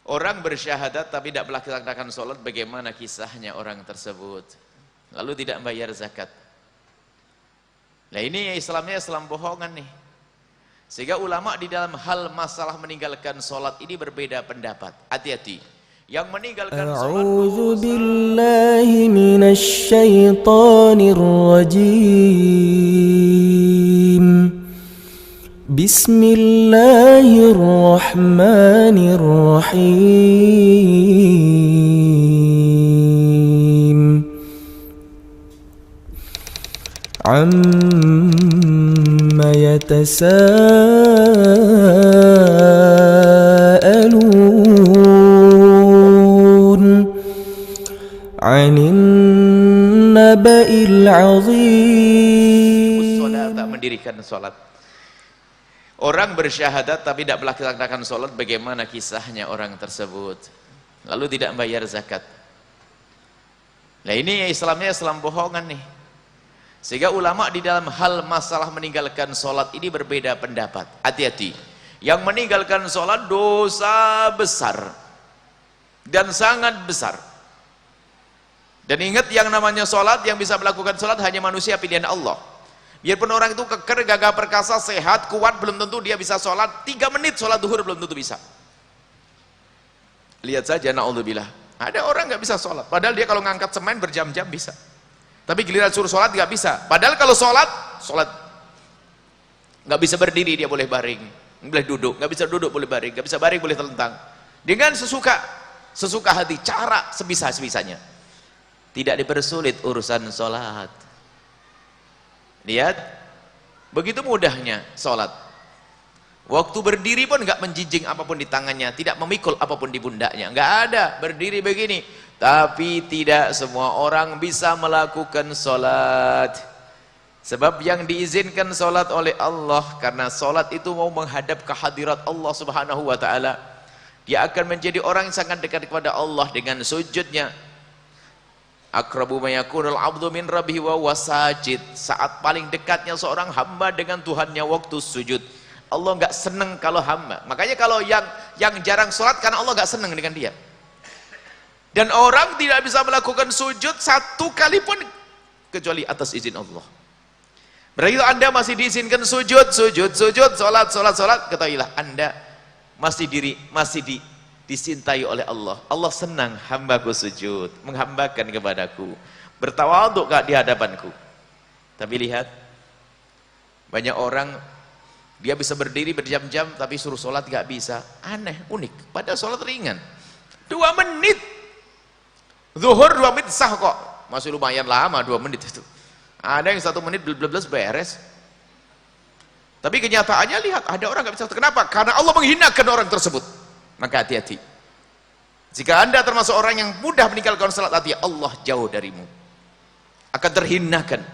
Orang bersyahadat tapi tidak melaksanakan sholat, bagaimana kisahnya orang tersebut? Lalu tidak bayar zakat. Nah ini Islamnya Islam bohongan nih. Sehingga ulama di dalam hal masalah meninggalkan sholat ini berbeda pendapat. Hati-hati. Yang meninggalkan sholat A'udzu billahi minasy syaithanir rajim. Bismillahirrahmanirrahim. Amma yatasaalun 'anil naba'il 'azim. Salat, tak mendirikan sholat. Orang bersyahadat tapi tidak melaksanakan sholat, bagaimana kisahnya orang tersebut? Lalu tidak bayar zakat. Nah ini Islamnya Islam bohongan nih. Sehingga ulama di dalam hal masalah meninggalkan sholat ini berbeda pendapat. Hati-hati. Yang meninggalkan sholat dosa besar dan sangat besar. Dan ingat, yang namanya sholat, yang bisa melakukan sholat hanya manusia pilihan Allah. Biarpun orang itu keker, gagah perkasa, sehat, kuat, belum tentu dia bisa sholat. 3 menit sholat duhur belum tentu bisa. Lihat saja, na'udzubillah, ada orang nggak bisa sholat, padahal dia kalau ngangkat semen berjam-jam bisa. Tapi giliran suruh sholat nggak bisa. Padahal kalau sholat nggak bisa berdiri, dia boleh baring, boleh duduk. Nggak bisa duduk, boleh baring. Nggak bisa baring, boleh telentang. Dengan sesuka hati, cara sebisa-sebisanya. Tidak dipersulit urusan sholat. Lihat, begitu mudahnya sholat. Waktu berdiri pun nggak menjinjing apapun di tangannya, tidak memikul apapun di pundaknya, nggak ada. Berdiri begini. Tapi tidak semua orang bisa melakukan sholat. Sebab yang diizinkan sholat oleh Allah, karena sholat itu mau menghadap kehadirat Allah subhanahu wa ta'ala. Dia akan menjadi orang yang sangat dekat kepada Allah dengan sujudnya. Aqrabu ma yakunul 'abdu min rabbihi wa huwa sajid. Saat paling dekatnya seorang hamba dengan Tuhannya waktu sujud. Allah enggak senang kalau hamba. Makanya kalau yang jarang sholat, karena Allah enggak senang dengan dia. Dan orang tidak bisa melakukan sujud 1 kali pun kecuali atas izin Allah. Berarti Anda masih diizinkan sujud, sholat, ketahuilah Anda masih disintai oleh Allah. Allah senang hambaku sujud, menghambakan kepadaku, bertawaduk di hadapanku. Tapi lihat, banyak orang dia bisa berdiri berjam-jam tapi suruh sholat gak bisa. Aneh, unik. Padahal sholat ringan, 2 menit zuhur, 2 menit sah kok. Masih lumayan lama 2 menit itu. Ada yang 1 menit beres. Tapi kenyataannya lihat, ada orang gak bisa. Kenapa? Karena Allah menghinakan orang tersebut. Maka hati-hati. Jika Anda termasuk orang yang mudah meninggalkan salat, hati, Allah jauh darimu, akan terhinakan.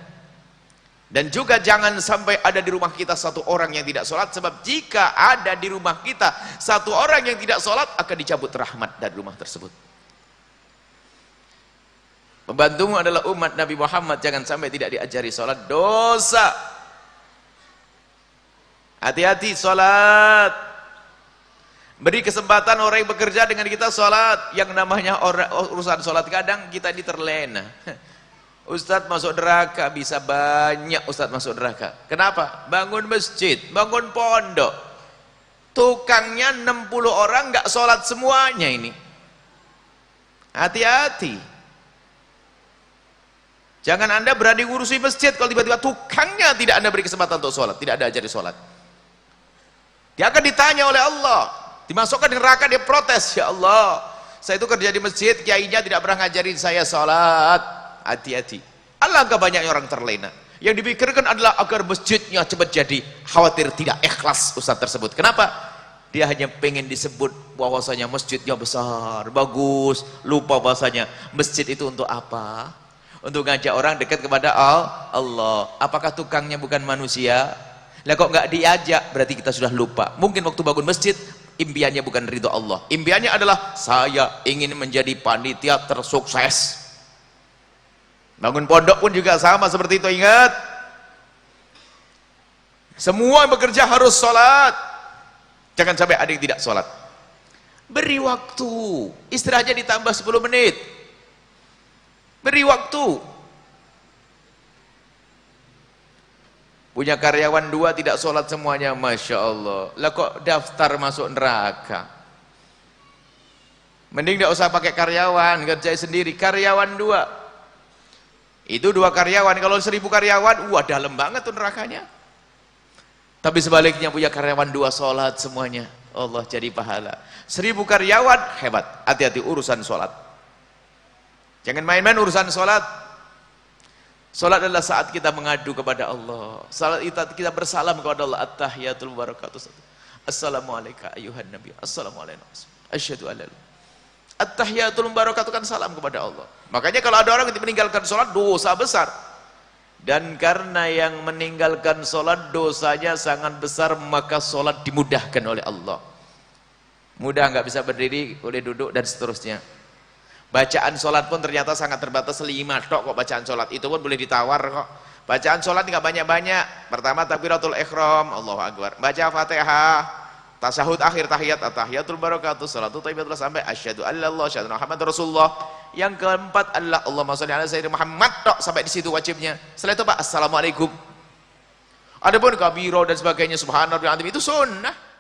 Dan juga jangan sampai ada di rumah kita 1 orang yang tidak sholat. Sebab jika ada di rumah kita 1 orang yang tidak sholat, akan dicabut rahmat dari rumah tersebut. Pembantumu adalah umat Nabi Muhammad, jangan sampai tidak diajari sholat, dosa. Hati-hati sholat. Beri kesempatan orang yang bekerja dengan kita sholat. Yang namanya urusan sholat, kadang kita ini terlena. Ustadz masuk neraka, bisa banyak Ustadz masuk neraka. Kenapa? Bangun masjid, bangun pondok, tukangnya 60 orang nggak sholat semuanya ini. Hati-hati. Jangan Anda berani ngurusi masjid kalau tiba-tiba tukangnya tidak Anda beri kesempatan untuk sholat, tidak ada ajari sholat. Dia akan ditanya oleh Allah, dimasukkan di neraka, dia protes, ya Allah, saya itu kerja di masjid, kiainya tidak pernah ngajarin saya sholat. Hati-hati. Alangkah banyaknya orang terlena. Yang dipikirkan adalah agar masjidnya cepat jadi, khawatir tidak ikhlas ustaz tersebut. Kenapa? Dia hanya pengen disebut bahwasanya masjidnya besar, bagus, lupa bahwasanya masjid itu untuk apa? Untuk ngajak orang dekat kepada Allah. Apakah tukangnya bukan manusia? Lah kok nggak diajak, berarti kita sudah lupa. Mungkin waktu bangun masjid impiannya bukan ridho Allah, impiannya adalah saya ingin menjadi panitia tersukses. Bangun pondok pun juga sama seperti itu. Ingat, semua yang bekerja harus sholat. Jangan sampai ada yang tidak sholat. Beri waktu, istirahatnya ditambah 10 menit. Beri waktu. Punya karyawan 2 tidak sholat semuanya, Masya Allah. Lah kok daftar masuk neraka? Mending tidak usah pakai karyawan, kerja sendiri. Karyawan 2. Itu 2 karyawan, kalau 1000 karyawan, wah dalam banget tuh nerakanya. Tapi sebaliknya punya karyawan 2 sholat semuanya, Allah jadi pahala. 1000 karyawan, hebat. Hati-hati urusan sholat. Jangan main-main urusan sholat. Sholat adalah saat kita mengadu kepada Allah. Salat kita bersalam kepada Allah. At-tahiyatul barakatuh. Assalamualaikum ayuhan nabi. Assalamualaikum. Asyhadu an la ilaha illallah. At-tahiyatul barakatuh kan salam kepada Allah. Makanya kalau ada orang yang meninggalkan sholat, dosa besar. Dan karena yang meninggalkan sholat dosanya sangat besar, maka sholat dimudahkan oleh Allah. Mudah, nggak bisa berdiri, boleh duduk dan seterusnya. Bacaan sholat pun ternyata sangat terbatas, 5 tok kok bacaan sholat. Itu pun boleh ditawar kok. Bacaan sholat nggak banyak-banyak. Pertama takbiratul ihram, Allahu akbar. Baca Fatihah, tasyahud akhir tahiyat, at-tahiyatul barakatuh, salatu thayyibatul sampai asyhadu an la ilaha illallah, asyhadu anna muhammadar rasulullah. Yang keempat adalah Allahumma shalli ala sayyidina Muhammad, tok sampai di situ wajibnya. Setelah itu Pak, assalamualaikum. Adapun kabiro dan sebagainya, subhanallah itu sunnah.